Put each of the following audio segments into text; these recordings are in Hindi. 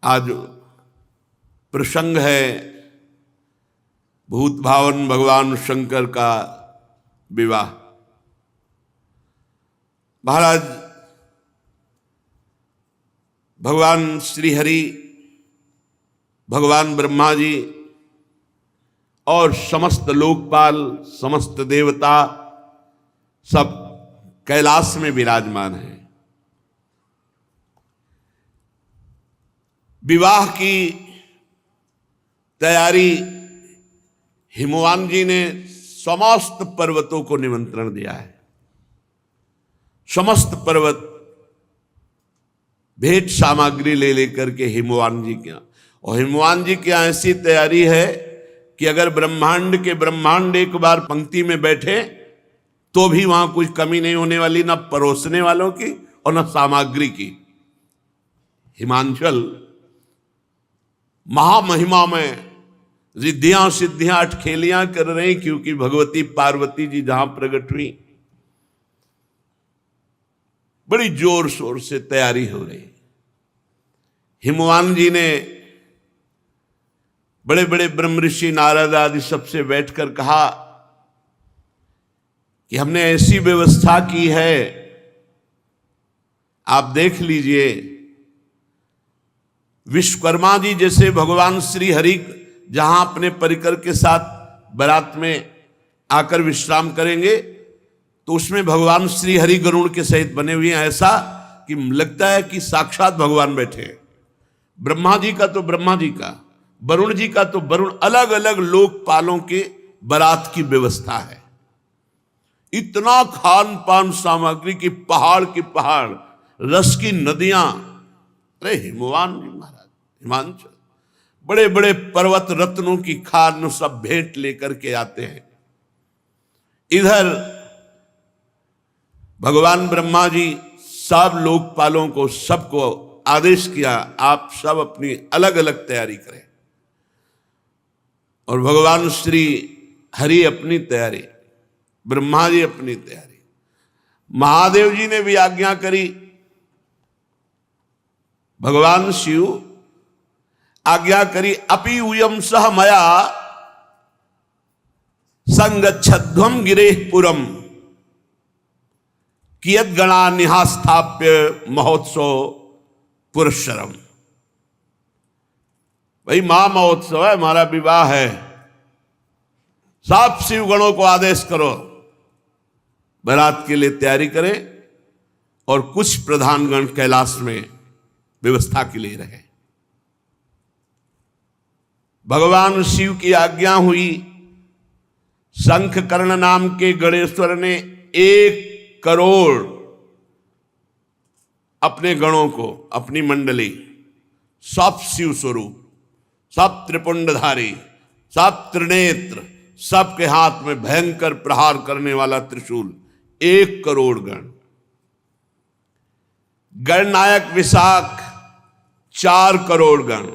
आज प्रसंग है भूत भावन भगवान शंकर का विवाह। महाराज भगवान श्री हरि, भगवान ब्रह्मा जी और समस्त लोकपाल, समस्त देवता सब कैलाश में विराजमान हैं। विवाह की तैयारी हिमवान जी ने समस्त पर्वतों को निमंत्रण दिया है। समस्त पर्वत भेंट सामग्री ले लेकर के हिमवान जी के यहाँ, और हिमवान जी की ऐसी तैयारी है कि अगर ब्रह्मांड के ब्रह्मांड एक बार पंक्ति में बैठे तो भी वहां कुछ कमी नहीं होने वाली, न परोसने वालों की और न सामग्री की। हिमांचल महामहिमा में रिद्धियां सिद्धियां अटखेलियां कर रही, क्योंकि भगवती पार्वती जी जहां प्रकट हुई बड़ी जोर शोर से तैयारी हो रही। हिमवान जी ने बड़े बड़े ब्रह्म ऋषि नारद आदि सबसे बैठकर कहा कि हमने ऐसी व्यवस्था की है, आप देख लीजिए। विश्वकर्मा जी जैसे भगवान श्री हरि जहां अपने परिकर के साथ बारात में आकर विश्राम करेंगे तो उसमें भगवान श्री हरि गरुड़ के सहित बने हुए हैं, ऐसा कि लगता है कि साक्षात भगवान बैठे हैं। ब्रह्मा जी का तो ब्रह्मा जी का, वरुण जी का तो वरुण, अलग अलग लोकपालों के बारात की व्यवस्था है। इतना खान पान सामग्री की पहाड़ की पहाड़, रस की नदियां। अरे हिमवान जी महाराज, हिमांचल बड़े बड़े पर्वत रत्नों की खान सब भेंट लेकर के आते हैं। इधर भगवान ब्रह्मा जी सब लोकपालों को, सबको आदेश किया, आप सब अपनी अलग अलग तैयारी करें। और भगवान श्री हरि अपनी तैयारी, ब्रह्मा जी अपनी तैयारी, महादेव जी ने भी आज्ञा करी। भगवान शिव आज्ञा करी, अपि यूयम सह मया संगच्छध्वम गिरेह पुरम कियत गणा निहास्थाप्य महोत्सव पुरस्सरम। भाई महा महोत्सव है, हमारा विवाह है, सब शिव गणों को आदेश करो बारात के लिए तैयारी करें, और कुछ प्रधान गण कैलाश में व्यवस्था के लिए रहे। भगवान शिव की आज्ञा हुई। शंखकर्ण नाम के गणेश्वर ने 1 करोड़ अपने गणों को, अपनी मंडली, सब शिव स्वरूप, सब त्रिपुंडधारी, सब त्रिनेत्र, सबके हाथ में भयंकर प्रहार करने वाला त्रिशूल, 1 करोड़ गण। गणनायक विशाख 4 करोड़ गण,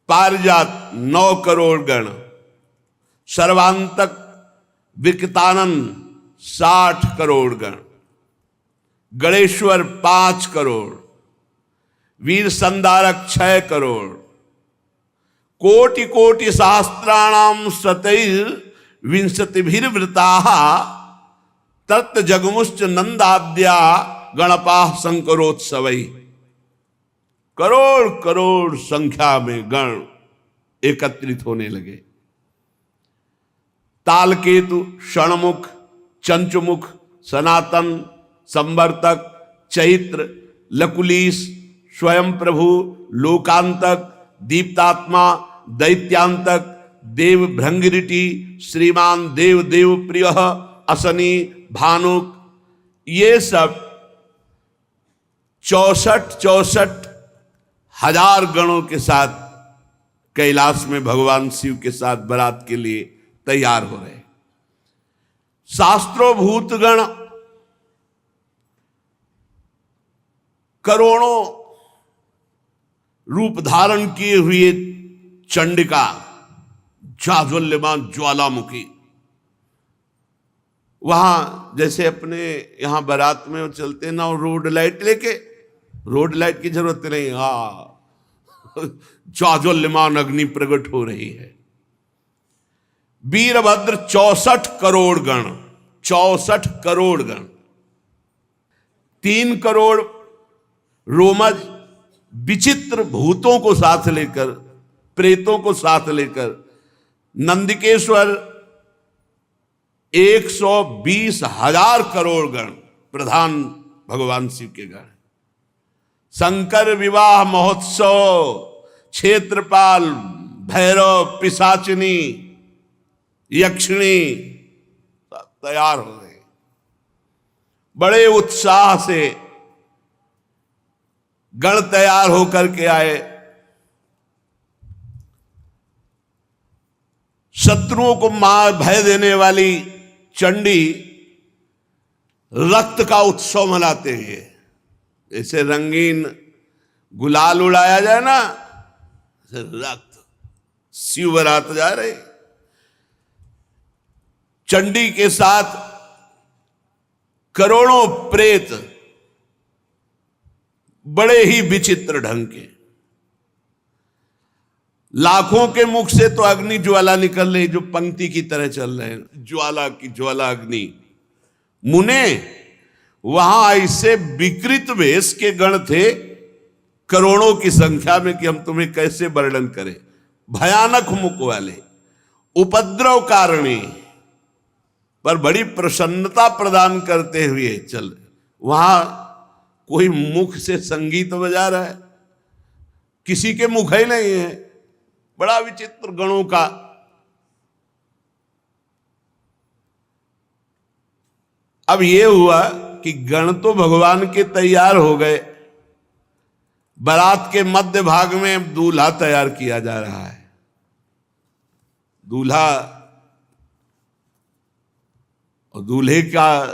पारिजात 9 करोड़ गण, सर्वांतक विकतानंद 60 करोड़ गण, गणेश्वर 5 करोड़, वीर संधारक 6 करोड़, कोटि कोटि सहस्त्राणाम शतैर विंशतिभिर्वृताः तत् जगमुश्च नंदाद्या गणपाः शंकरोत्सवै। करोड़ करोड़ संख्या में गण एकत्रित होने लगे। तालकेतु, षणमुख, चंचुमुख, सनातन, संवर्तक, चैत्र, लकुलीश, स्वयं प्रभु, लोकांतक, दीप्तात्मा, दैत्यांतक, देव भृंगिरिटी, श्रीमान देव देव प्रिय, असनी, भानुक, ये सब 64 हजार गणों के साथ कैलाश में भगवान शिव के साथ बारात के लिए तैयार हो रहे। शास्त्रों भूतगण करोड़ों रूप धारण किए हुए चंडिका, जाज्वल्यमान ज्वालामुखी, वहां जैसे अपने यहां बारात में चलते ना रोड लाइट लेके, रोड लाइट की जरूरत नहीं, हाँ ज्वाज्वल्यमान अग्नि प्रकट हो रही है। वीरभद्र 64 करोड़ गण, 64 करोड़ गण, 3 करोड़ रोमज विचित्र भूतों को साथ लेकर, प्रेतों को साथ लेकर, नंदिकेश्वर 120,000 करोड़ गण, प्रधान भगवान शिव के गण। शंकर विवाह महोत्सव, क्षेत्रपाल, भैरव, पिशाचिनी, यक्षिणी तैयार हो गए। बड़े उत्साह से गण तैयार होकर के आए। शत्रुओं को मार भय देने वाली चंडी रक्त का उत्सव मनाते हैं। जैसे रंगीन गुलाल उड़ाया जाए ना, रक्त शिव बरात जा रहे। चंडी के साथ करोड़ों प्रेत बड़े ही विचित्र ढंग के। लाखों के मुख से तो अग्नि ज्वाला निकल रही, जो पंक्ति की तरह चल रहे हैं, ज्वाला की ज्वाला अग्नि। मुने वहां ऐसे विकृत वेश के गण थे करोड़ों की संख्या में कि हम तुम्हें कैसे वर्णन करें। भयानक मुख वाले, उपद्रव कारणी, पर बड़ी प्रसन्नता प्रदान करते हुए चल। वहां कोई मुख से संगीत बजा रहा है, किसी के मुख ही नहीं है। बड़ा विचित्र गणों का। अब यह हुआ कि गण तो भगवान के तैयार हो गए। बारात के मध्य भाग में दूल्हा तैयार किया जा रहा है। दूल्हा और दूल्हे का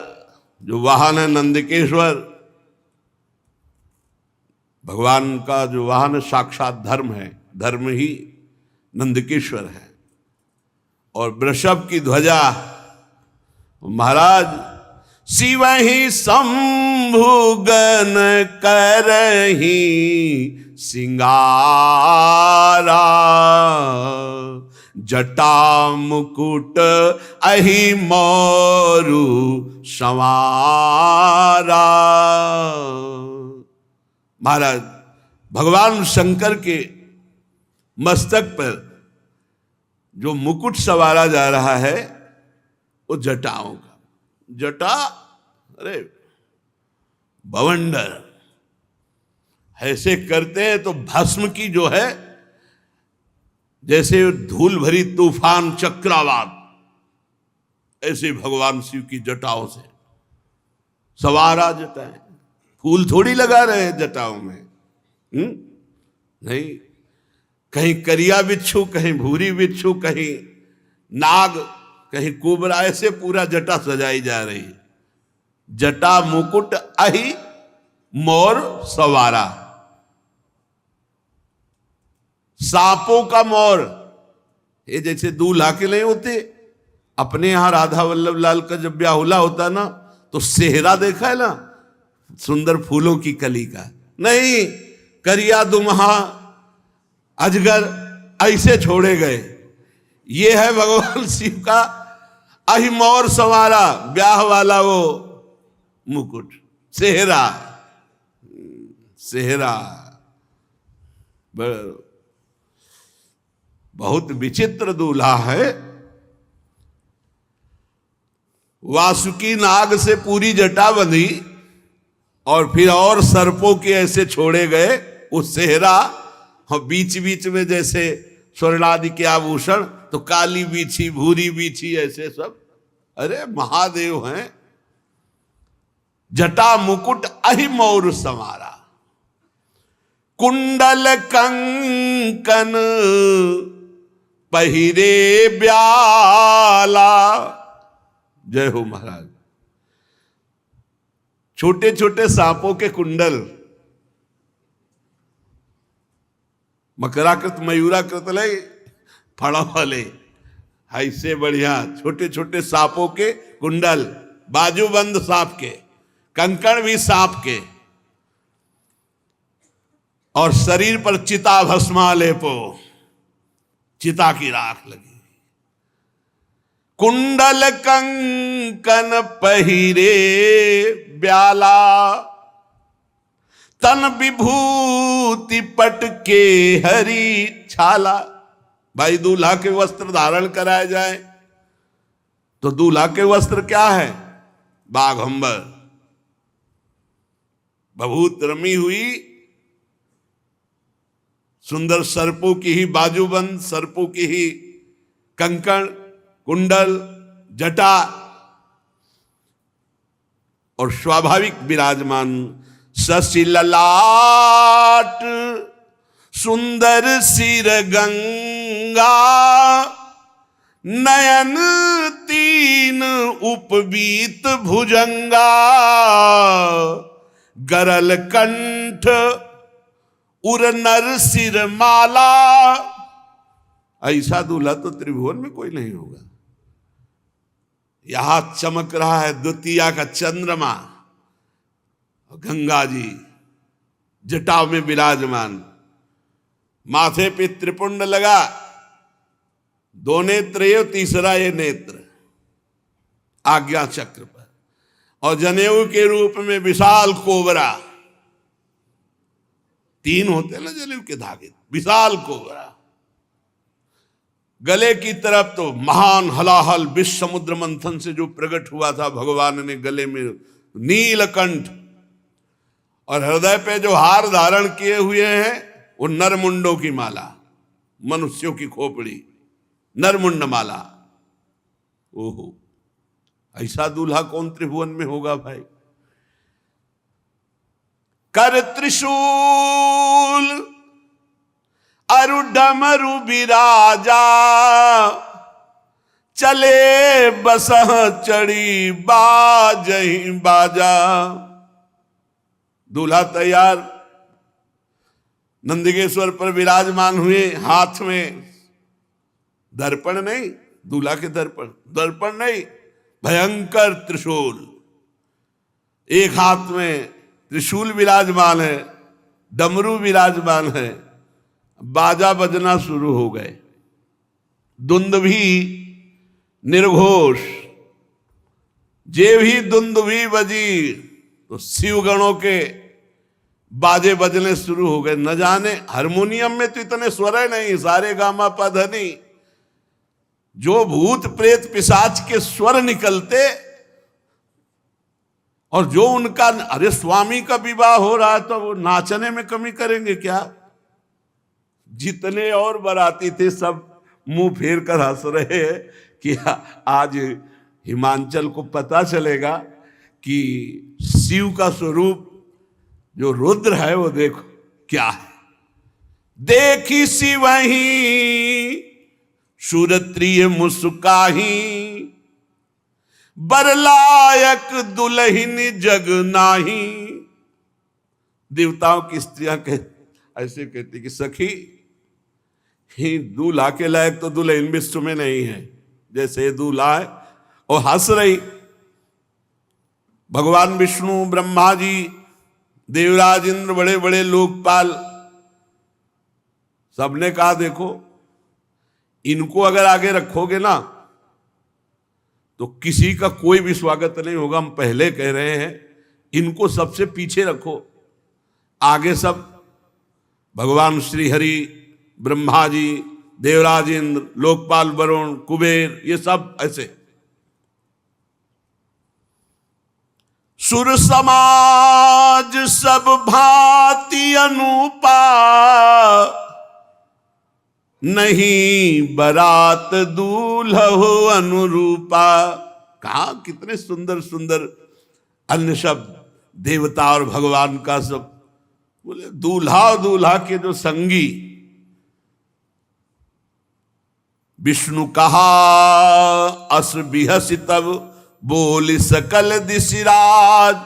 जो वाहन है नंदिकेश्वर, भगवान का जो वाहन साक्षात धर्म है, धर्म ही नंदिकेश्वर है। और वृषभ की ध्वजा महाराज शिव ही शंभु गण करही सिंगारा, जटा मुकुट अहि मोरु संवारा। महाराज भगवान शंकर के मस्तक पर जो मुकुट सवारा जा रहा है वो जटाओं का। जटा अरे बवंडर ऐसे करते हैं तो भस्म की जो है, जैसे धूल भरी तूफान चक्रवात, ऐसे भगवान शिव की जटाओं से सवारा जटाएं। फूल थोड़ी लगा रहे हैं जटाओं में, नहीं। कहीं करिया बिच्छू, कहीं भूरी बिच्छू, कहीं नाग, कहीं कोबरा, ऐसे पूरा जटा सजाई जा रही है। जटा मुकुट अहि मोर सवारा। सांपों का मोर, ये जैसे दूल्हा के नहीं होते। अपने यहां राधा वल्लभ लाल का जब ब्याहुला होता ना, तो सेहरा देखा है ना, सुंदर फूलों की कली का। नहीं, करिया दुम्हा अजगर ऐसे छोड़े गए। ये है भगवान शिव का अहि मोर सवारा, ब्याह वाला वो मुकुट, सेहरा। सेहरा बहुत विचित्र दूल्हा है। वासुकी नाग से पूरी जटा बंधी और फिर और सर्पों के ऐसे छोड़े गए। वो सेहरा और बीच बीच में जैसे स्वर्णादि के आभूषण, तो काली बीछी, भूरी बीछी, ऐसे सब। अरे महादेव हैं। जटा मुकुट अहि मोर समारा, कुंडल कंकन पहिरे ब्याला। जय हो महाराज। छोटे छोटे सांपों के कुंडल, मकराकृत मयूराकृत ले फड़ा वाले, ऐसे बढ़िया छोटे छोटे सांपों के कुंडल, बाजूबंद सांप के, कंकण भी सांप के, और शरीर पर चिता भस्मा लेपो, चिता की राख लगी। कुंडल कंकन पहिरे ब्याला, तन विभूति पट के हरी छाला। भाई दूल्हा के वस्त्र धारण कराए जाए तो दूल्हा के वस्त्र क्या है? बाघंबर, बहुत रमी हुई सुंदर सर्पों की ही बाजूबंद, सर्पों की ही कंकण, कुंडल, जटा और स्वाभाविक विराजमान शशि ललाट, सुंदर सिर गंगा, नयन तीन उपवीत भुजंगा, गरल कंठ उर नर सिर माला। ऐसा दूल्हा तो त्रिभुवन में कोई नहीं होगा। यहां चमक रहा है द्वितीया का चंद्रमा, गंगा जी जटाओं में विराजमान, माथे पे त्रिपुंड लगा, दो नेत्र ये, तीसरा ये नेत्र आज्ञा चक्र पर, और जनेऊ के रूप में विशाल कोबरा, तीन होते हैं ना जनेऊ के धागे, विशाल कोबरा। गले की तरफ तो महान हलाहल विश्व समुद्र मंथन से जो प्रकट हुआ था भगवान ने, गले में नीलकंठ, और हृदय पे जो हार धारण किए हुए हैं वो नरमुंडों की माला, मनुष्यों की खोपड़ी, नरमुंड माला। ओहो, ऐसा दूल्हा कौन त्रिभुवन में होगा भाई। कर त्रिशूल अरु डमरु बिराजा, चले बसह चढ़ी बाजही बाजा। दूल्हा तैयार नंदिकेश्वर पर विराजमान हुए, हाथ में दर्पण नहीं, दूल्हा के दर्पण नहीं, भयंकर त्रिशूल, एक हाथ में त्रिशूल विराजमान है, डमरू विराजमान है, बाजा बजना शुरू हो गए, दुंदुभी निर्घोष, जे भी दुंदुभी बजी तो शिवगणों के बाजे बजने शुरू हो गए। न जाने हारमोनियम में तो इतने स्वर है नहीं, सारे गामा पधनी, जो भूत प्रेत पिशाच के स्वर निकलते, और जो उनका, अरे स्वामी का विवाह हो रहा है तो वो नाचने में कमी करेंगे क्या? जितने और बाराती थे सब मुंह फेर कर हंस रहे हैं कि आज हिमांचल को पता चलेगा कि शिव का स्वरूप जो रुद्र है वो देखो क्या है। देखी शिवही सुरत्रिय मुस्काही, बरलायक दुल्हिन जग नाही। देवताओं की स्त्रियां ऐसे कहती कि सखी, ही दूल्हा के लायक तो दुल्हन विश्व में नहीं है, जैसे दूल्हा है। और हंस रही। भगवान विष्णु, ब्रह्मा जी, देवराज इंद्र, बड़े बड़े लोकपाल, सबने कहा देखो इनको अगर आगे रखोगे ना तो किसी का कोई भी स्वागत नहीं होगा। हम पहले कह रहे हैं इनको सबसे पीछे रखो, आगे सब भगवान श्री हरि, ब्रह्मा जी, देवराज इंद्र, लोकपाल वरुण, कुबेर, ये सब ऐसे। सुर समाज सब भांति अनुपा, नहीं बरात दूल्हो अनुरूपा। कहा कितने सुंदर सुंदर अन्य शब्द, देवता और भगवान का सब। बोले दूल्हा और दूल्हा के जो संगी, विष्णु कहा अस बिहसी तब बोली सकल दिशिराज,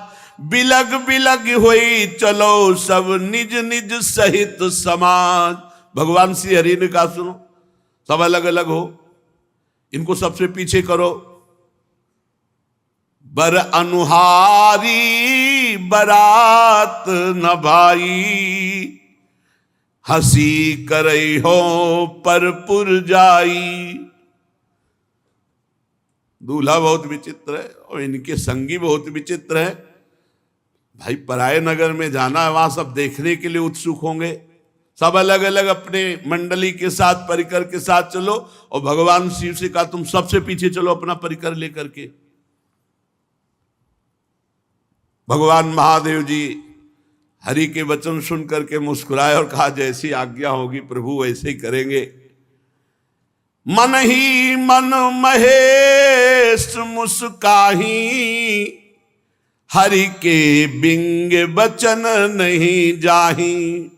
बिलग बिलग होई चलो सब निज निज सहित समाज। भगवान श्री हरि ने कहा सुनो, सब अलग अलग हो, इनको सबसे पीछे करो। बर अनुहारी बरात न भाई, हंसी करई हो परपुर जाई। दूल्हा बहुत विचित्र है और इनके संगी बहुत विचित्र है। भाई पराये नगर में जाना है, वहां सब देखने के लिए उत्सुक होंगे, सब अलग अलग अपने मंडली के साथ परिकर के साथ चलो, और भगवान शिव से कहा तुम सबसे पीछे चलो अपना परिकर लेकर के। भगवान महादेव जी हरि के वचन सुन करके मुस्कुराए और कहा जैसी आज्ञा होगी प्रभु वैसे ही करेंगे। मन ही मन महेश मुस्काही, हरि के बिंग बचन नहीं जाही।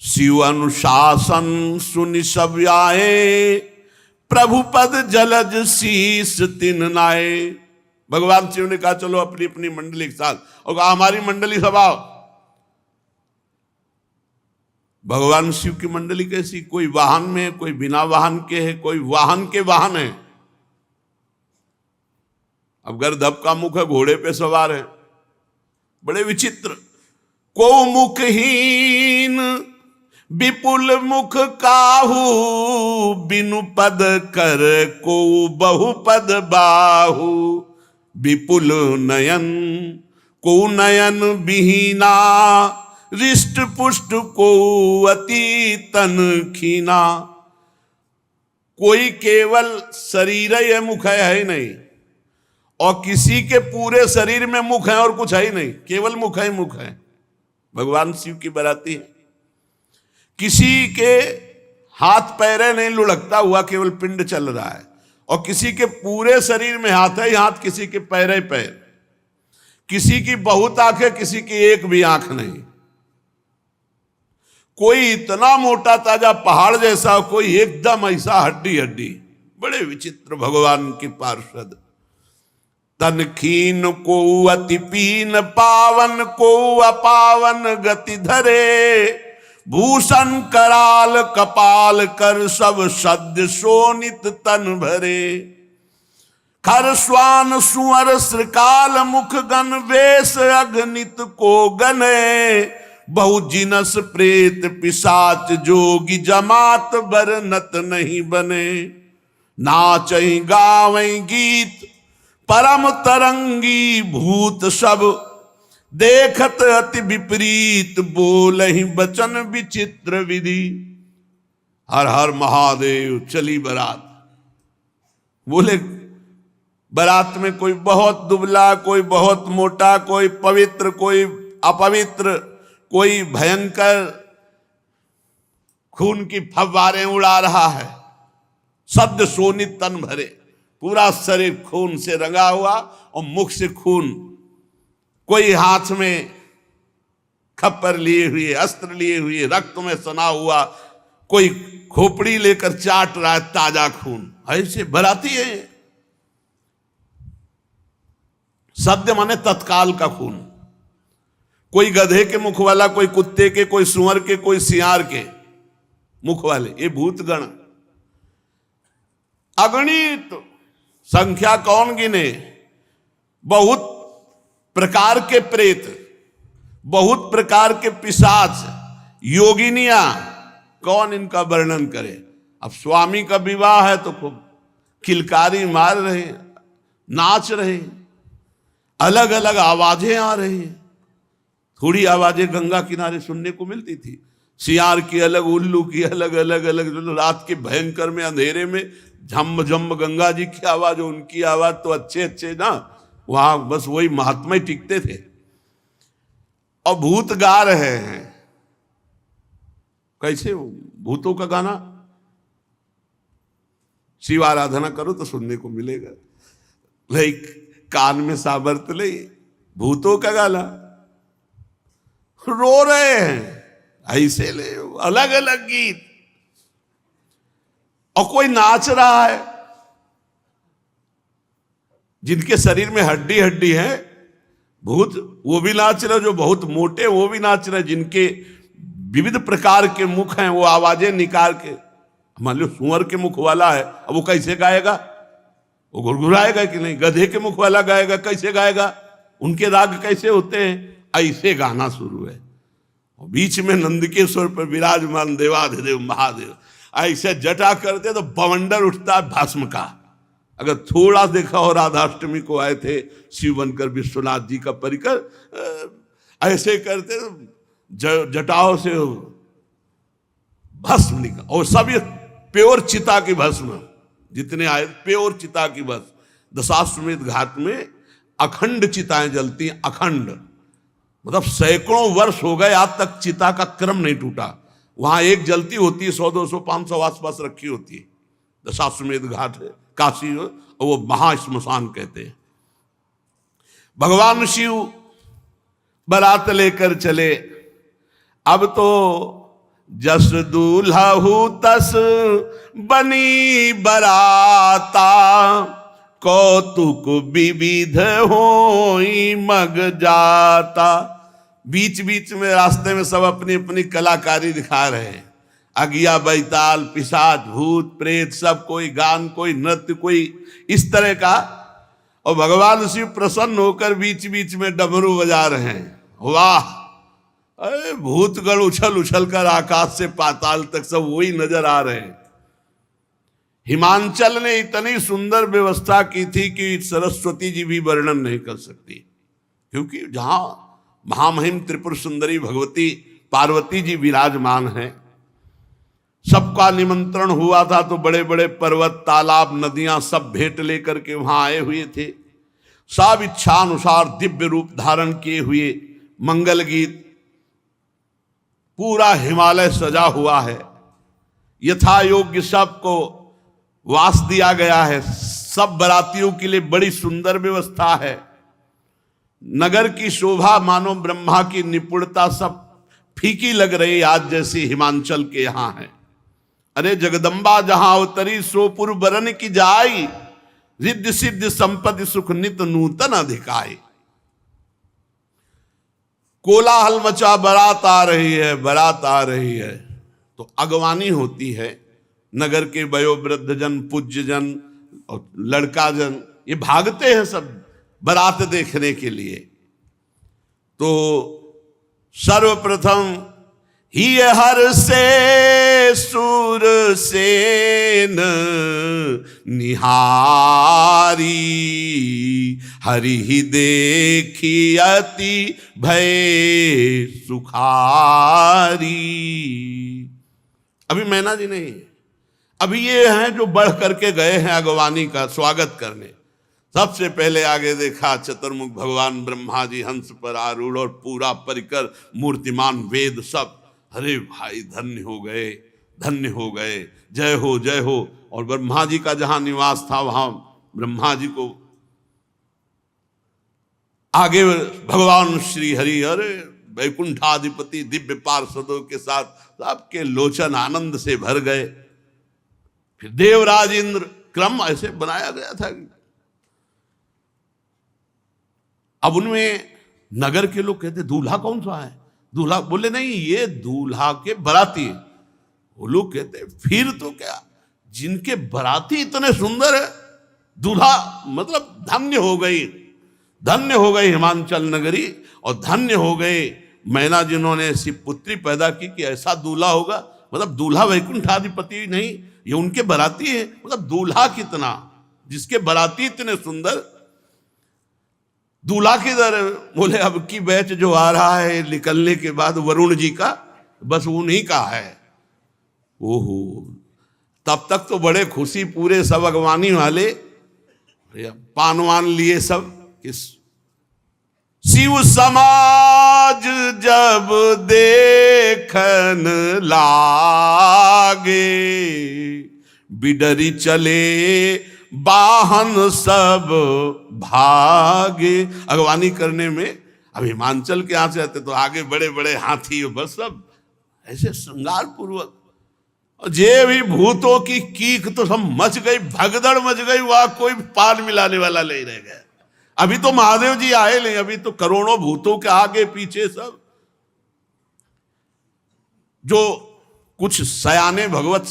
शिव अनुशासन सुनि सब आए, प्रभु पद जलज शीस तिन नाए। भगवान शिव ने कहा चलो अपनी अपनी मंडली के साथ, और कहा हमारी मंडली सब आओ। भगवान शिव की मंडली कैसी, कोई वाहन में है, कोई बिना वाहन के है, कोई वाहन के वाहन है। अब गर्दभ का मुख है, घोड़े पे सवार है, बड़े विचित्र। को मुखहीन विपुल मुख काहू, बिनु पद कर को बहुपद बाहू। विपुल नयन को नयन विहीना, रिष्ट पुष्ट को अति तन खीना। कोई केवल शरीर है मुख है ही नहीं, और किसी के पूरे शरीर में मुख है और कुछ है ही नहीं, केवल मुख है मुख है। भगवान शिव की बराती है। किसी के हाथ पैरे नहीं लुढ़कता हुआ, केवल पिंड चल रहा है, और किसी के पूरे शरीर में हाथ है हाथ, किसी के पैर ही पैर। किसी की बहुत आंख है, किसी की एक भी आंख नहीं। कोई इतना मोटा ताजा पहाड़ जैसा, कोई एकदम ऐसा हड्डी हड्डी। बड़े विचित्र भगवान की पार्षद। तन खीन को अति पीन, पावन को अपावन गति धरे। भूषण कराल कपाल कर, सब सद्य शोणित तन भरे। खर श्वान सुअर श्रृकाल मुख गण, वेश अगणित को गने। बहु जिनस प्रेत पिशाच, जोगी जमात बरनत नहीं बने। नाचई गावई गीत परम तरंगी, भूत सब देखत अति विपरीत। बोलहि बचन विचित्र विधि। हर हर महादेव चली बारात। बोले बारात में कोई बहुत दुबला, कोई बहुत मोटा, कोई पवित्र, कोई अपवित्र, कोई भयंकर खून की फव्वारें उड़ा रहा है। शब्द शोणित तन भरे, पूरा शरीर खून से रंगा हुआ और मुख से खून। कोई हाथ में खप्पर लिए हुए, अस्त्र लिए हुए, रक्त में सना हुआ, कोई खोपड़ी लेकर चाट रहा है ताजा खून। ऐसे बराती है। सद्य माने तत्काल का खून। कोई गधे के मुख वाला, कोई कुत्ते के, कोई सुअर के, कोई सियार के मुख वाले, ये भूतगण अगणित संख्या कौन गिने। बहुत प्रकार के प्रेत, बहुत प्रकार के पिशाच, योगिनियां, कौन इनका वर्णन करे। अब स्वामी का विवाह है तो खूब किलकारी मार रहे, नाच रहे, अलग अलग आवाजें आ रही हैं। थोड़ी आवाजें गंगा किनारे सुनने को मिलती थी, सियार की अलग, उल्लू की अलग, अलग अलग। रात के भयंकर में अंधेरे में झम झम गंगा जी की आवाज, उनकी आवाज तो अच्छे अच्छे ना, वहां बस वही महात्मा ही टिकते थे। और भूत गा रहे हैं। कैसे भूतों का गाना? शिव आराधना करो तो सुनने को मिलेगा। लाइक कान में साबर्त ले, भूतों का गाना, रो रहे हैं ऐसे ले, अलग अलग गीत। और कोई नाच रहा है, जिनके शरीर में हड्डी हड्डी है भूत, वो भी नाच रहे। जो बहुत मोटे वो भी नाच रहे। जिनके विविध प्रकार के मुख हैं, वो आवाजें निकाल के। मान लो सुअर के मुख वाला है, अब वो कैसे गाएगा? वो गुरगुराएगा कि नहीं? गधे के मुख वाला गाएगा, कैसे गाएगा? उनके राग कैसे होते हैं? ऐसे गाना शुरू है। बीच में नंदकेश्वर पर विराजमान देवाधिदेव महादेव ऐसे जटा करते तो बवंडर उठता है भस्म का। अगर थोड़ा देखा हो, राधाष्टमी को आए थे शिव बनकर विश्वनाथ जी का परिकर ऐसे करते जटाओं से भस्म निकल, और सब ये प्योर चिता की भस्म, जितने आए प्योर चिता की भस्म। दशाश्वमेध घाट में अखंड चिताएं जलती हैं, अखंड, मतलब सैकड़ों वर्ष हो गए आज तक चिता का क्रम नहीं टूटा। वहां एक जलती होती है, 100, 200, 500 आसपास रखी होती है। दशाश्वमेध घाट है काशी, और वो महाश्मशान कहते हैं। भगवान शिव बारात लेकर चले। अब तो जस दूल्हा तस बनी बराता, कौतुक विविध होई मग जाता। बीच बीच में रास्ते में सब अपनी अपनी कलाकारी दिखा रहे हैं। अगिया, बैताल, पिशाच, भूत, प्रेत, सब, कोई गान, कोई नृत्य, कोई इस तरह का। और भगवान शिव प्रसन्न होकर बीच बीच में डमरू बजा रहे हैं। वाह, अरे भूतगण उछल उछल कर आकाश से पाताल तक सब वही नजर आ रहे हैं। हिमांचल ने इतनी सुंदर व्यवस्था की थी कि सरस्वती जी भी वर्णन नहीं कर सकती, क्योंकि जहां महामहिम त्रिपुर सुंदरी भगवती पार्वती जी विराजमान हैं, सबका निमंत्रण हुआ था तो बड़े बड़े पर्वत, तालाब, नदियां सब भेंट लेकर के वहां आए हुए थे। सब इच्छा अनुसार दिव्य रूप धारण किए हुए, मंगल गीत, पूरा हिमालय सजा हुआ है। यथा योग्य सबको वास दिया गया है। सब बरातियों के लिए बड़ी सुंदर व्यवस्था है। नगर की शोभा मानो ब्रह्मा की निपुणता सब फीकी लग रही आज जैसी हिमांचल के यहां है। अरे जगदम्बा जहां अवतरी सोपुर बरन की जाई, रिद्धि सिद्धि संपत्ति सुख नित नूतन अधिकाई। कोलाहल मचा, बारात आ रही है, बारात आ रही है, तो अगवानी होती है। नगर के वयोवृद्ध जन, पूज्य जन और लड़का जन ये भागते हैं सब बारात देखने के लिए। तो सर्वप्रथम ही हर से सुर सेन निहारी, हरि ही देखी अति भय सुखारी। अभी मैना जी नहीं, अभी ये हैं जो बढ़ करके गए हैं अगवानी का स्वागत करने। सबसे पहले आगे देखा चतुर्मुख भगवान ब्रह्मा जी हंस पर आरूढ़, और पूरा परिकर मूर्तिमान वेद सब। अरे भाई धन्य हो गए, धन्य हो गए, जय हो जय हो। और ब्रह्मा जी का जहां निवास था वहां ब्रह्मा जी को आगे भगवान श्री हरि, अरे वैकुंठाधिपति दिव्य पार्षदों के साथ सबके लोचन आनंद से भर गए। फिर देवराज इंद्र, क्रम ऐसे बनाया गया था। अब उनमें नगर के लोग कहते दूल्हा कौन सा है? दूल्हा बोले नहीं, ये दूल्हा के बराती है। वो लोग कहते फिर तो क्या, जिनके बराती इतने सुंदर है, दूल्हा मतलब धन्य हो गई, धन्य हो गई हिमांचल नगरी, और धन्य हो गए मैना जिन्होंने ऐसी पुत्री पैदा की कि ऐसा दूल्हा होगा। मतलब दूल्हा वैकुंठाधिपति नहीं, ये उनके बराती है। मतलब दूल्हा कितना, जिसके बराती इतने सुंदर। दूल्हा किधर? बोले अब की बैच जो आ रहा है निकलने के बाद वरुण जी का, बस उन्हीं का है। ओहो, तब तक तो बड़े खुशी, पूरे सब अगवानी वाले पानवान लिए सब। किस शिव समाज जब देखन लागे, बिडरी चले वाहन सब भागे। अगवानी करने में अब हिमांचल के यहां से आते तो आगे बड़े बड़े हाथी, बस सब ऐसे श्रृंगार पूर्वक। जे भी भूतों की कीक तो सब मच गई, भगदड़ मच गई, वहां कोई पान मिलाने वाला नहीं रह गया। अभी तो महादेव जी आए नहीं, अभी तो करोड़ों भूतों के आगे पीछे सब। जो कुछ सयाने भगवत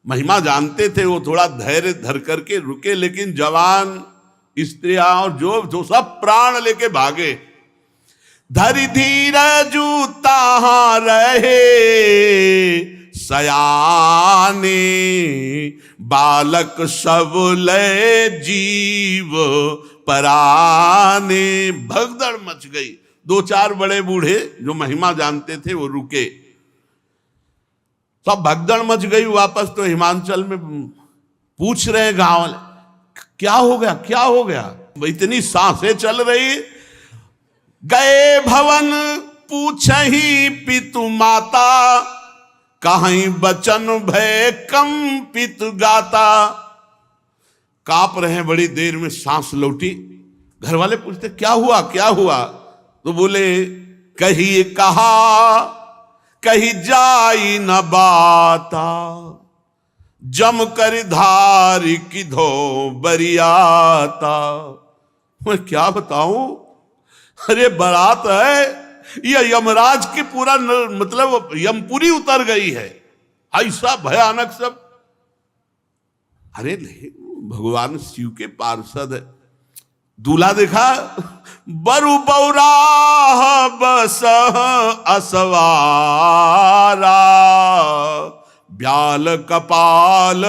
महिमा जानते थे वो थोड़ा धैर्य धर करके रुके, लेकिन जवान, स्त्रियां और जो सब प्राण लेके भागे। धरि धीरजु ताहां रहे सयाने, बालक सब ले जीव पराने। भगदड़ मच गई। दो चार बड़े बूढ़े जो महिमा जानते थे वो रुके, सब भगदड़ मच गई। वापस तो हिमांचल में पूछ रहे हैं गांव, क्या हो गया, क्या हो गया? इतनी सांसें चल रही। गए भवन पूछहि पितु माता, कहीं बचन भय कंपित गाता। कांप रहे हैं, बड़ी देर में सांस लौटी। घर वाले पूछते क्या हुआ, क्या हुआ? तो बोले कही कहा कही जाई न बाता, जम कर धार की धो बरियाता। मैं क्या बताऊं, अरे बारात है, यह यमराज की पूरा मतलब यमपुरी उतर गई है, ऐसा भयानक सब। अरे नहीं, भगवान शिव के पार्षद है। दूल्हा देखा, बरु बौरा बस असवारा, ब्याल कपाल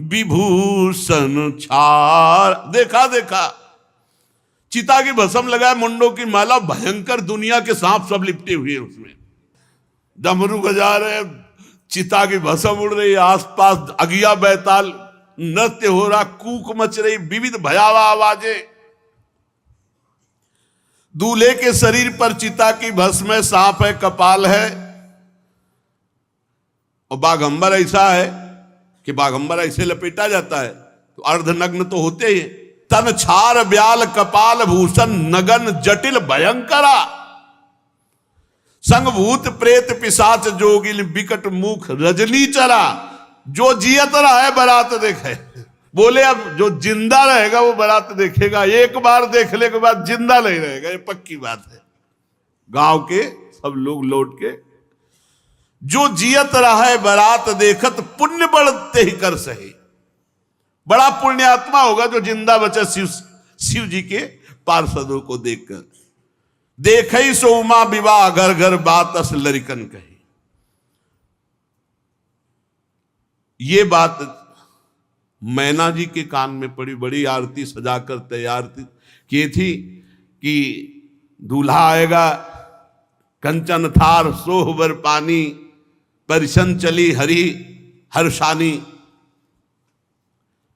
विभूषण छार। देखा देखा, चिता की भस्म लगाए, मुंडों की माला, भयंकर दुनिया के सांप सब लिपटे हुए हैं उसमें। डमरू बजा रहे, चिता की भस्म उड़ रही, आसपास अगिया बैताल नृत्य हो रहा, कूक मच रही, विविध भयावह आवाजें। दूल्हे के शरीर पर चिता की भस्म है, सांप है, कपाल है, और बाघंबर ऐसा है कि बाघंबर ऐसे लपेटा जाता है तो अर्धनग्न तो होते ही। तन छार ब्याल कपाल भूषण नगन जटिल भयंकरा, संग भूत प्रेत पिशाच जोगिल विकट मुख रजनी चरा। जो जियत रहा है बारात देखे। बोले अब जो जिंदा रहेगा वो बारात देखेगा, एक बार देखने के बाद जिंदा नहीं रहेगा, ये पक्की बात है। गांव के सब लोग लौट के, जो जियत रहा है बारात देखत, पुण्य बढ़ते ही कर सही। बड़ा पुण्यात्मा होगा जो जिंदा बचा शिव जी के पार्षदों को देखकर। देखई सो उमा विवाह घर घर बात अस लरिकन कही। ये बात मैना जी के कान में पड़ी। बड़ी आरती सजाकर तैयार की थी कि दूल्हा आएगा, कंचन थार सोहबर पानी, परिशन चली हरि हर्षानी।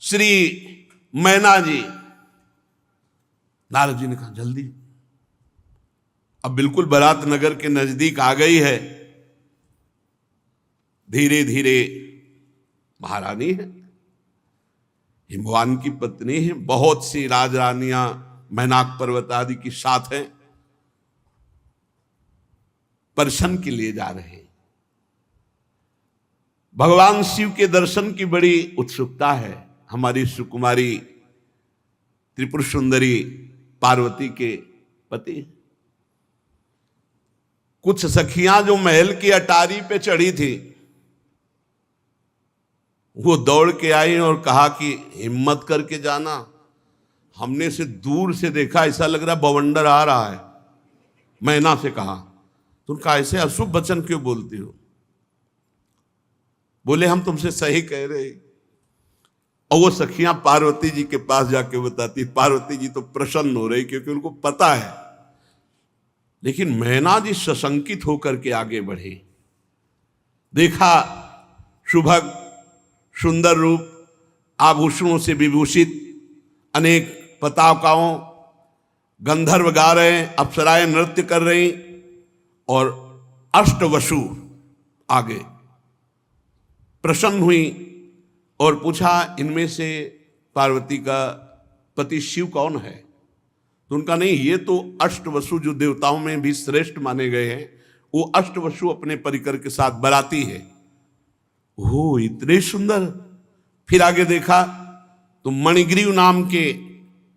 श्री मैना जी, नारद जी ने कहा जल्दी, अब बिल्कुल बारात नगर के नजदीक आ गई है। धीरे धीरे, महारानी है, हिमवान की पत्नी है, बहुत सी राजरानियां मैनाक पर्वत आदि की साथ हैं, दर्शन के लिए जा रहे हैं। भगवान शिव के दर्शन की बड़ी उत्सुकता है। हमारी सुकुमारी त्रिपुर सुंदरी पार्वती के पति। कुछ सखियां जो महल की अटारी पे चढ़ी थी, वो दौड़ के आई और कहा कि हिम्मत करके जाना, हमने से दूर से देखा, ऐसा लग रहा बवंडर आ रहा है। मैना से कहा, तुम कहा ऐसे अशुभ वचन क्यों बोलती हो? बोले हम तुमसे सही कह रहे। और वो सखियां पार्वती जी के पास जाके बताती, पार्वती जी तो प्रसन्न हो रही क्योंकि उनको पता है। लेकिन मैना जी सशंकित होकर के आगे बढ़े। देखा सुभग सुंदर रूप, आभूषणों से विभूषित, अनेक पताकाओं, गंधर्व गा रहे हैं, अप्सराएं नृत्य कर रही, और अष्टवसु आगे। प्रसन्न हुई और पूछा इनमें से पार्वती का पति शिव कौन है? तो उनका नहीं, ये तो अष्टवसु जो देवताओं में भी श्रेष्ठ माने गए हैं, वो अष्टवसु अपने परिकर के साथ बराती है। ओ इतने सुंदर। फिर आगे देखा तो मणिग्रीव नाम के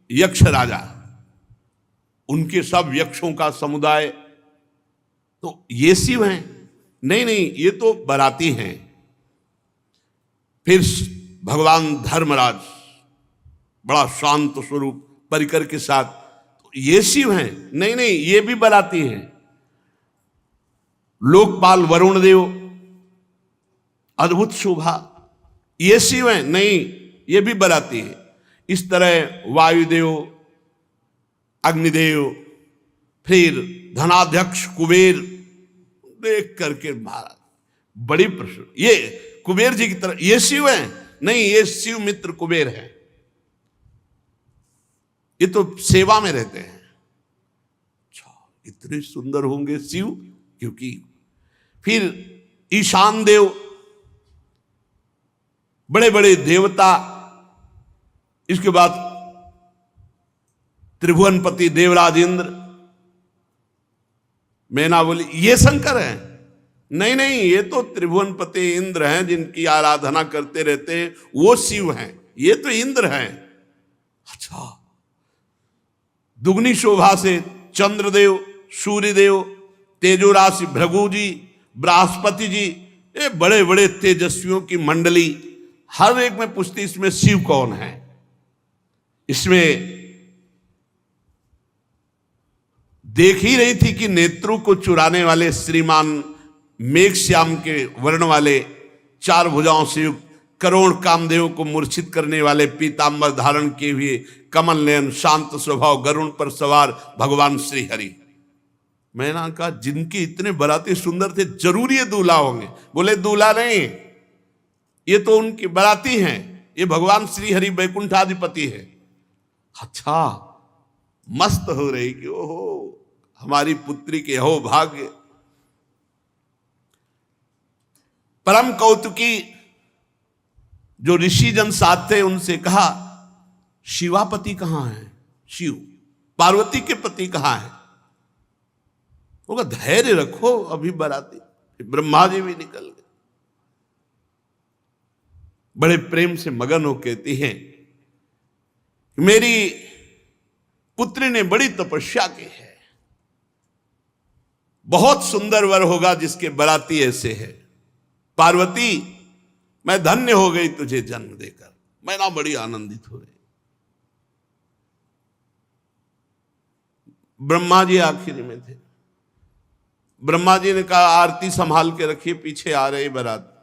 यक्ष राजा, उनके सब यक्षों का समुदाय। तो ये शिव हैं? नहीं नहीं, ये तो बराती हैं। फिर भगवान धर्मराज, बड़ा शांत स्वरूप परिकर के साथ, ये शिव हैं? नहीं नहीं, ये भी बराती हैं। लोकपाल वरुण देव, अद्भुत शोभा, ये शिव हैं? नहीं, ये भी बराती है। इस तरह वायुदेव, अग्निदेव, फिर धनाध्यक्ष कुबेर, देख करके महाराज बड़ी प्रश्न, ये कुबेर जी की तरह ये शिव हैं? नहीं, ये शिव मित्र कुबेर है, ये तो सेवा में रहते हैं। अच्छा, इतने सुंदर होंगे शिव, क्योंकि फिर ईशान देव, बड़े बड़े देवता। इसके बाद त्रिभुवनपति देवराज इंद्र। मैना बोली ये शंकर हैं? नहीं नहीं, ये तो त्रिभुवनपति इंद्र हैं, जिनकी आराधना करते रहते हैं, वो शिव हैं, ये तो इंद्र हैं। अच्छा, दुगनी शोभा से चंद्रदेव, सूर्यदेव, तेजो राशि भृगु जी, बृहस्पति जी, ये बड़े बड़े तेजस्वियों की मंडली। हर एक में पूछती इसमें शिव कौन है। इसमें देख ही रही थी कि नेत्रों को चुराने वाले श्रीमान मेघश्याम के वर्ण वाले, चार भुजाओं से युक्त, करोड़ कामदेव को मूर्छित करने वाले, पीतांबर धारण किए हुए, कमल नयन, शांत स्वभाव, गरुण पर सवार भगवान श्री हरि। मैंने कहा जिनके इतने बराती सुंदर थे, जरूर ये दूल्हा होंगे। बोले दूल्हा नहीं, ये तो उनके बराती हैं, ये भगवान श्री हरि वैकुंठाधिपति है। अच्छा, मस्त हो रही कि ओहो हमारी पुत्री के हो भाग्य। परम कौतुकी जो ऋषि जन साथ थे, उनसे कहा शिवापति कहां है? शिव, पार्वती के पति कहां है? वो धैर्य रखो, अभी बराती। ब्रह्मा जी भी निकल गए, बड़े प्रेम से मगन हो कहती हैं मेरी पुत्री ने बड़ी तपस्या की है, बहुत सुंदर वर होगा जिसके बराती ऐसे है। पार्वती, मैं धन्य हो गई तुझे जन्म देकर। मैं ना बड़ी आनंदित हो रही। ब्रह्मा जी आखिरी में थे। ब्रह्मा जी ने कहा आरती संभाल के रखिए, पीछे आ रही बारात।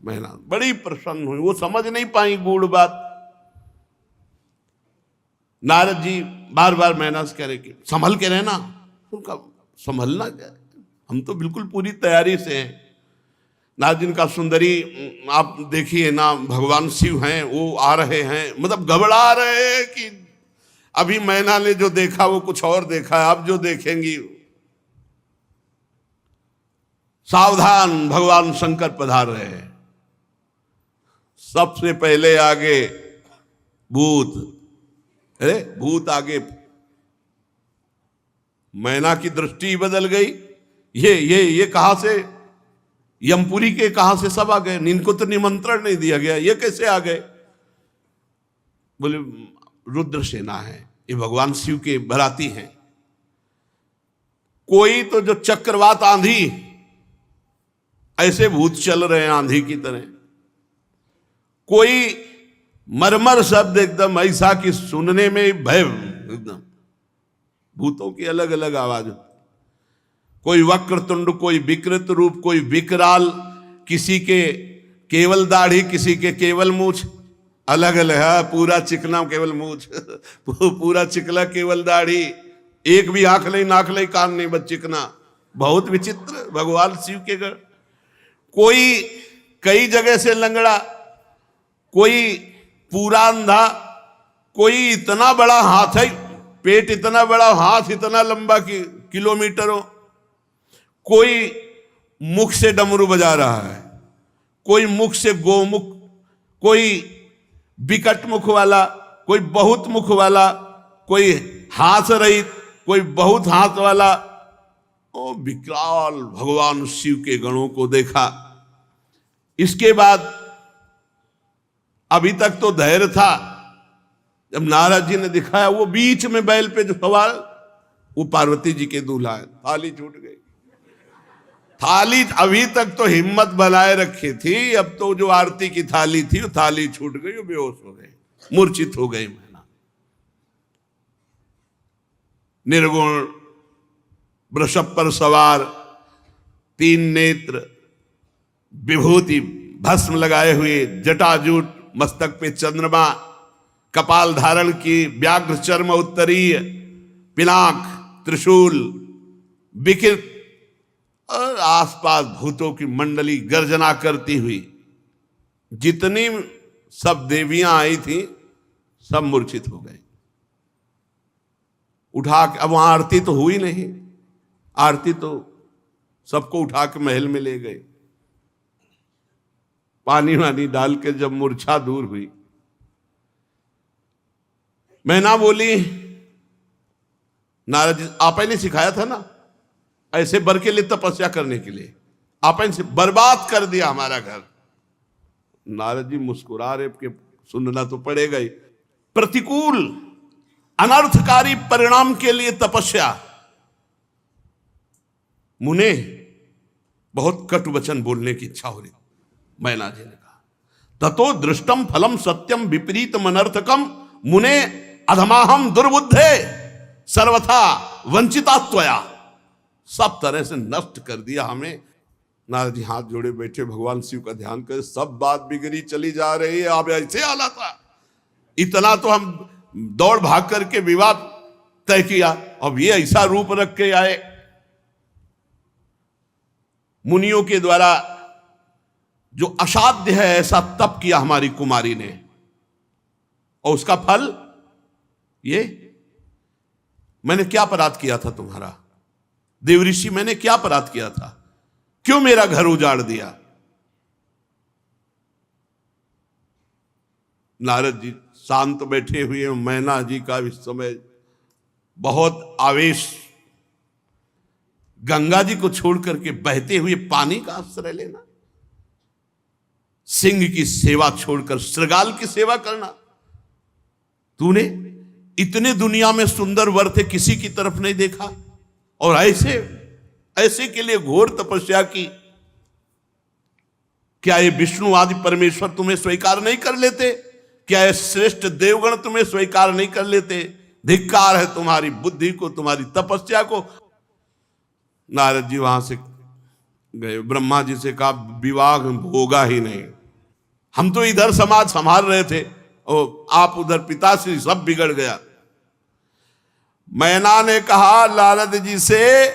मैना बड़ी प्रसन्न हुई, वो समझ नहीं पाई गूढ़ बात। नारद जी बार बार मैना से कह रहे कि संभल के रहना। उनका संभलना क्या, हम तो बिल्कुल पूरी तैयारी से हैं। नारद जी का सुंदरी आप देखिए ना, भगवान शिव हैं, वो आ रहे हैं, मतलब घबरा रहे हैं कि अभी मैना ने जो देखा वो कुछ और देखा है, अब जो देखेंगी। सावधान, भगवान शंकर पधार रहे हैं। सबसे पहले आगे भूत, अरे भूत आगे। मैना की दृष्टि बदल गई। ये कहां से, यमपुरी के कहां से सब आ गए? इनको तो निमंत्रण नहीं दिया गया, ये कैसे आ गए? बोले रुद्र सेना है, ये भगवान शिव के बराती हैं। कोई तो जो चक्रवात आंधी, ऐसे भूत चल रहे हैं आंधी की तरह। कोई मरमर शब्द एकदम ऐसा कि सुनने में भय, एकदम भूतों की अलग अलग आवाज। कोई वक्रतुंड, कोई विकृत रूप, कोई विकराल, किसी के केवल दाढ़ी, किसी के केवल मूछ, अलग अलग है। पूरा चिकना केवल मूछ, पूरा चिकला केवल दाढ़ी, एक भी आंख नहीं, नाक नहीं, कान नहीं, बस चिकना। बहुत विचित्र भगवान शिव के घर। कोई कई जगह से लंगड़ा, कोई पूरा अंधा, कोई इतना बड़ा हाथ है, पेट इतना बड़ा, हाथ इतना लंबा कि किलोमीटरों। कोई मुख से डमरू बजा रहा है, कोई मुख से गोमुख, कोई विकट मुख वाला, कोई बहुत मुख वाला, कोई हाथ रहित, कोई बहुत हाथ वाला। ओ विकराल भगवान शिव के गणों को देखा। इसके बाद अभी तक तो धैर्य था, जब नारद जी ने दिखाया वो बीच में बैल पे जो सवार, वो पार्वती जी के दूल्हा है। थाली छूट गई। थाली अभी तक तो हिम्मत बनाए रखी थी, अब तो जो आरती की थाली थी वो थाली छूट गई, वो बेहोश हो गए, मूर्छित हो गई। मैना निर्गुण, वृषभ पर सवार, 3 नेत्र, विभूति भस्म लगाए हुए, जटाजूट, मस्तक पे चंद्रमा, कपाल धारण की, व्याघ्र चर्म उत्तरीय, पिनाक, त्रिशूल, विकृत और आसपास भूतों की मंडली गर्जना करती हुई, जितनी सब देवियां आई थी सब मूर्छित हो गए। उठा के, अब वहां आरती तो हुई नहीं, आरती तो सबको उठा के महल में ले गए। पानी वानी डाल के जब मूर्छा दूर हुई, मैना बोली, नारद जी आप ही ने सिखाया था ना ऐसे बर के लिए तपस्या करने के लिए, आप से बर्बाद कर दिया हमारा घर। नारद जी मुस्कुरा रहे कि सुनना तो पड़ेगा ही। प्रतिकूल अनर्थकारी परिणाम के लिए तपस्या। मुने बहुत कटु वचन बोलने की इच्छा हो रही। मैना जी ने कहा ततो दृष्टम फलम सत्यम विपरीतम अनर्थकम मुने अधमाहम दुर्बुद्धे सर्वथा वंचिता त्वया। सब तरह से नष्ट कर दिया हमें। नारद जी हाथ जोड़े बैठे, भगवान शिव का ध्यान कर, सब बात बिगड़ी चली जा रही है। अब ऐसे हालत था, इतना तो हम दौड़ भाग करके विवाद तय किया, अब ये ऐसा रूप रख के आए। मुनियों के द्वारा जो असाध्य है ऐसा तप किया हमारी कुमारी ने, और उसका फल ये। मैंने क्या अपराध किया था तुम्हारा देवऋषि, मैंने क्या अपराध किया था, क्यों मेरा घर उजाड़ दिया। नारद जी शांत बैठे हुए, मैना जी का इस समय बहुत आवेश। गंगा जी को छोड़ करके बहते हुए पानी का आश्रय लेना, सिंह की सेवा छोड़कर श्रृगाल की सेवा करना। तूने इतने दुनिया में सुंदर वर थे, किसी की तरफ नहीं देखा, और ऐसे के लिए घोर तपस्या की। क्या ये विष्णु आदि परमेश्वर तुम्हें स्वीकार नहीं कर लेते? क्या ये श्रेष्ठ देवगण तुम्हें स्वीकार नहीं कर लेते? धिक्कार है तुम्हारी बुद्धि को, तुम्हारी तपस्या को। नारद जी वहां से गए, ब्रह्मा जी से कहा विवाह होगा ही नहीं, हम तो इधर समाज संभाल रहे थे और आप उधर पिताश्री, सब बिगड़ गया। मैना ने कहा नारद जी से,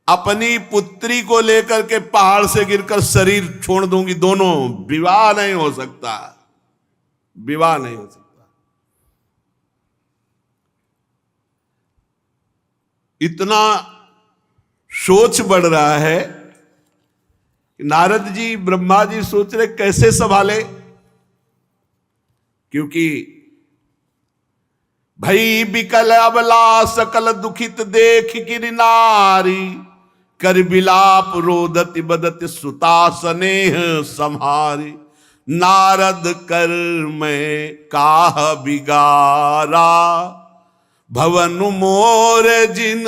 अपनी पुत्री को लेकर के पहाड़ से गिरकर शरीर छोड़ दूंगी, दोनों, विवाह नहीं हो सकता, विवाह नहीं हो सकता। इतना सोच बढ़ रहा है कि नारद जी, ब्रह्मा जी सोच रहे कैसे संभाले, क्योंकि भई बिकल अबला सकल दुखित देख गिर नारी, कर बिलाप रोदति बदति सुता स्नेह संहारी। नारद कर मैं काह बिगारा, भवन मोर जिन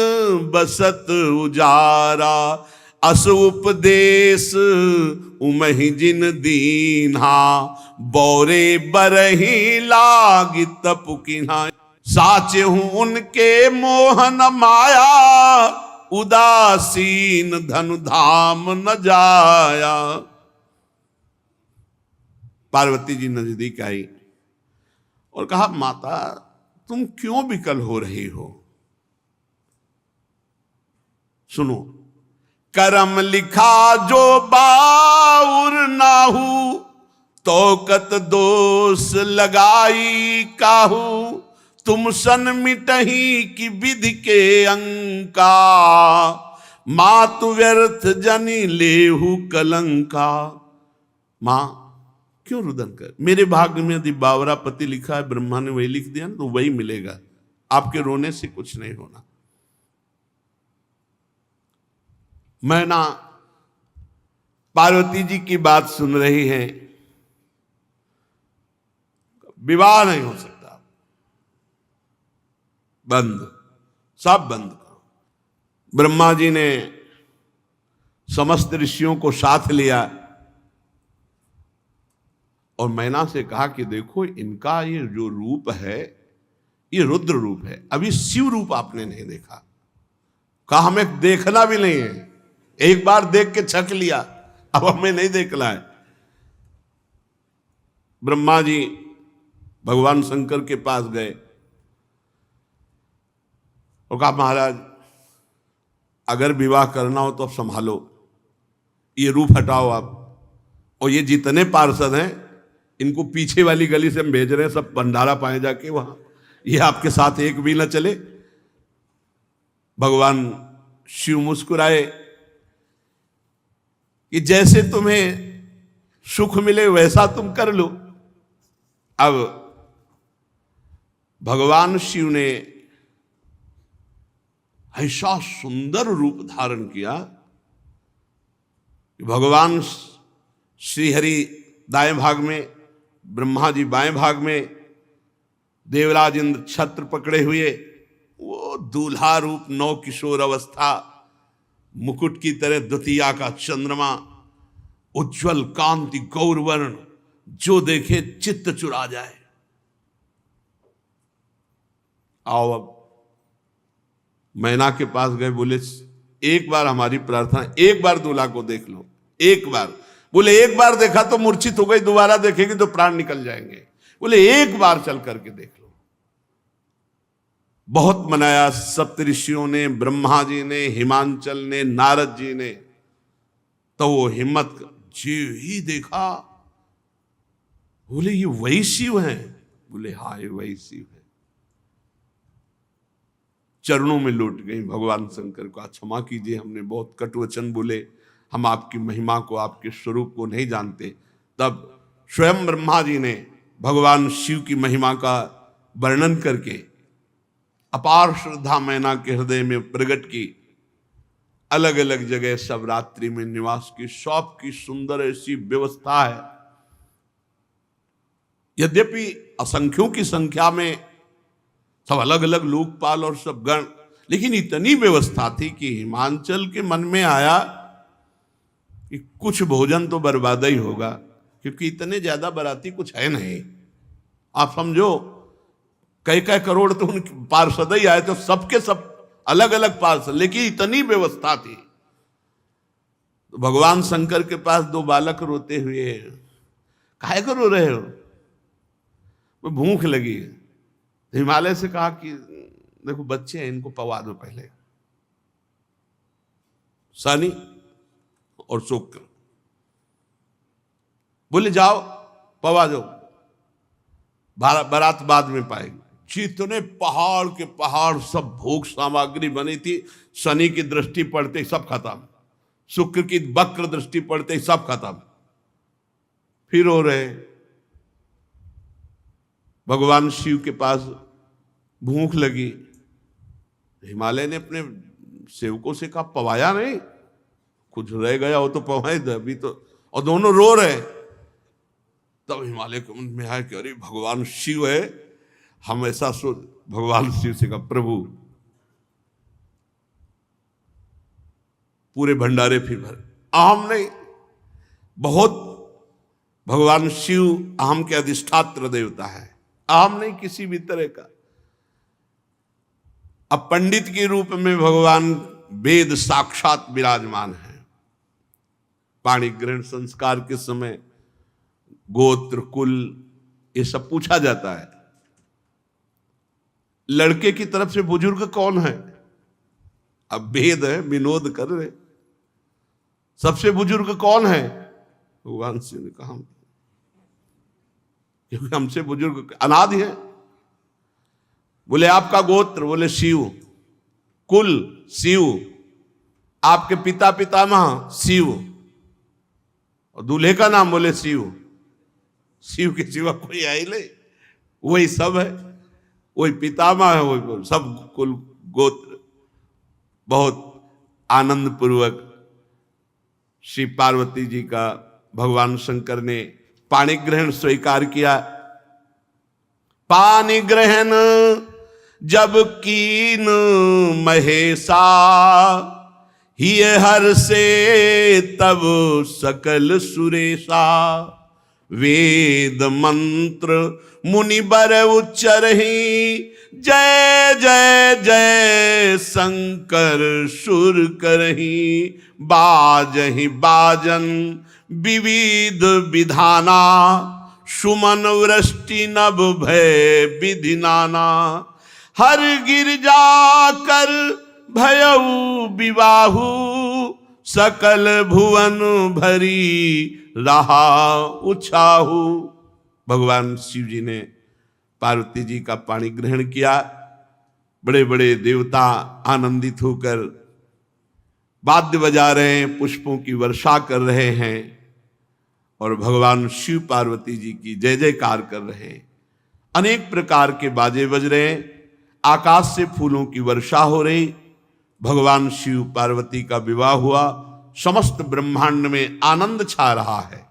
बसत उजारा। अस उपदेश उमहि जिन दीन्हा, बौरे बरही लागी तप किन्हा। साचे हूं उनके मोहन माया, उदासीन धनु धाम न जाया। पार्वती जी नजदीक आई और कहा माता तुम क्यों विकल हो रही हो? सुनो, करम लिखा जो बाउर नाहू, तोकत दोष लगाई काहू। तुम सन मिटही की विधि के अंका, मातु व्यर्थ जनी लेहू कलंका। मां क्यों रुदन कर? मेरे भाग्य में यदि बावरा पति लिखा है, ब्रह्मा ने वही लिख दिया ना, तो वही मिलेगा, आपके रोने से कुछ नहीं होना। मैना पार्वती जी की बात सुन रही है, विवाह नहीं हो सकता, बंद, सब बंद करो। ब्रह्मा जी ने समस्त ऋषियों को साथ लिया और मैना से कहा कि देखो इनका ये जो रूप है, ये रुद्र रूप है, अभी शिव रूप आपने नहीं देखा। कहा हमें देखना भी नहीं है, एक बार देख के छक लिया, अब हमें नहीं देखना है। ब्रह्मा जी भगवान शंकर के पास गए और कहा महाराज अगर विवाह करना हो तो अब संभालो, ये रूप हटाओ आप, और ये जितने पार्षद हैं इनको पीछे वाली गली से हम भेज रहे हैं, सब भंडारा पाए जाके वहां, ये आपके साथ एक भी न चले। भगवान शिव मुस्कुराए कि जैसे तुम्हें सुख मिले वैसा तुम कर लो। अब भगवान शिव ने ऐसा सुंदर रूप धारण किया कि भगवान श्रीहरि दाएं भाग में, ब्रह्मा जी बाएं भाग में, देवराज इंद्र छत्र पकड़े हुए, वो दूल्हा रूप नौ किशोर अवस्था, मुकुट की तरह द्वितीया का चंद्रमा, उज्जवल कांति गौरवर्ण, जो देखे चित्त चुरा जाए। आओ अब मैना के पास गए, बोले एक बार हमारी प्रार्थना, एक बार दूल्हा को देख लो, एक बार। बोले एक बार देखा तो मूर्छित हो गई, दोबारा देखेगी तो प्राण निकल जाएंगे। बोले एक बार चल करके देख लो। बहुत मनाया सप्तऋषियों ने, ब्रह्मा जी ने, हिमांचल ने, नारद जी ने, तो वो हिम्मत जी ही देखा। बोले ये वही शिव हैं? बोले हाँ ये वही शिव है। चरणों में लौट गई भगवान शंकर को, क्षमा कीजिए हमने बहुत कटु वचन बोले, हम आपकी महिमा को, आपके स्वरूप को नहीं जानते। तब स्वयं ब्रह्मा जी ने भगवान शिव की महिमा का वर्णन करके अपार श्रद्धा मैना के हृदय में प्रकट की। अलग अलग जगह सब रात्रि में निवास की, सब की सुंदर ऐसी व्यवस्था है। यद्यपि असंख्यों की संख्या में सब अलग अलग लोकपाल और सब गण, लेकिन इतनी व्यवस्था थी कि हिमांचल के मन में आया कि कुछ भोजन तो बर्बाद ही होगा, क्योंकि इतने ज्यादा बाराती कुछ है नहीं। आप समझो कई करोड़ तो उनके पार्षद ही आए, तो सबके सब अलग अलग पार्षद, लेकिन इतनी व्यवस्था थी। तो भगवान शंकर के पास दो बालक रोते हुए, काहे को रो रहे हो? वो भूख लगी। हिमालय से कहा कि देखो बच्चे हैं, इनको पवा दो पहले। शनि और शुक्र बोले जाओ पवा दो, बारात बाद में पाएगी। जितने पहाड़ के पहाड़ सब भोग सामग्री बनी थी, शनि की दृष्टि पड़ते ही सब खत्म, शुक्र की वक्र दृष्टि पड़ते ही सब खत्म। फिर हो रहे भगवान शिव के पास भूख लगी, हिमालय ने अपने सेवकों से कहा पवाया नहीं, कुछ रह गया हो तो पवाए दे अभी तो, और दोनों रो रहे। तब हिमालय के मन में आया कि अरे भगवान शिव है, हम ऐसा सोच। भगवान शिव से कहा प्रभु पूरे भंडारे फिर भर, अहम नहीं, बहुत भगवान शिव अहम के अधिष्ठात्र देवता है, अहम नहीं किसी भी तरह का। अब पंडित के रूप में भगवान वेद साक्षात विराजमान है। पाणी ग्रहण संस्कार के समय गोत्र कुल ये सब पूछा जाता है। लड़के की तरफ से बुजुर्ग कौन है? अब वेद है, विनोद कर रहे, सबसे बुजुर्ग कौन है? भगवान शिव ने कहा क्योंकि हमसे बुजुर्ग अनादि है। बोले आपका गोत्र? बोले शिव। कुल शिव। आपके पिता पितामह? शिव। और दूल्हे का नाम? बोले शिव। शिव के सिवा कोई है ही नहीं, वही सब है, वही पितामह है, वही सब कुल गोत्र। बहुत आनंद पूर्वक श्री पार्वती जी का भगवान शंकर ने पाणी ग्रहण स्वीकार किया। पानी ग्रहण जब कीन महेशा, ही हर से तब सकल सुरेशा। वेद मंत्र मुनिबर उच्चरहि, जय जय जय शंकर सुर करहि। बाजहि बाजन विविध विधाना, सुमन वृष्टि नभ भय विधि नाना। हर गिरजा कर भयउ विवाहु, सकल भुवन भरी रहा उछाहु। भगवान शिव जी ने पार्वती जी का पानी ग्रहण किया। बड़े बड़े देवता आनंदित होकर वाद्य बजा रहे हैं, पुष्पों की वर्षा कर रहे हैं और भगवान शिव पार्वती जी की जय जयकार कर रहे हैं। अनेक प्रकार के बाजे बज रहे हैं, आकाश से फूलों की वर्षा हो रही। भगवान शिव पार्वती का विवाह हुआ, समस्त ब्रह्मांड में आनंद छा रहा है।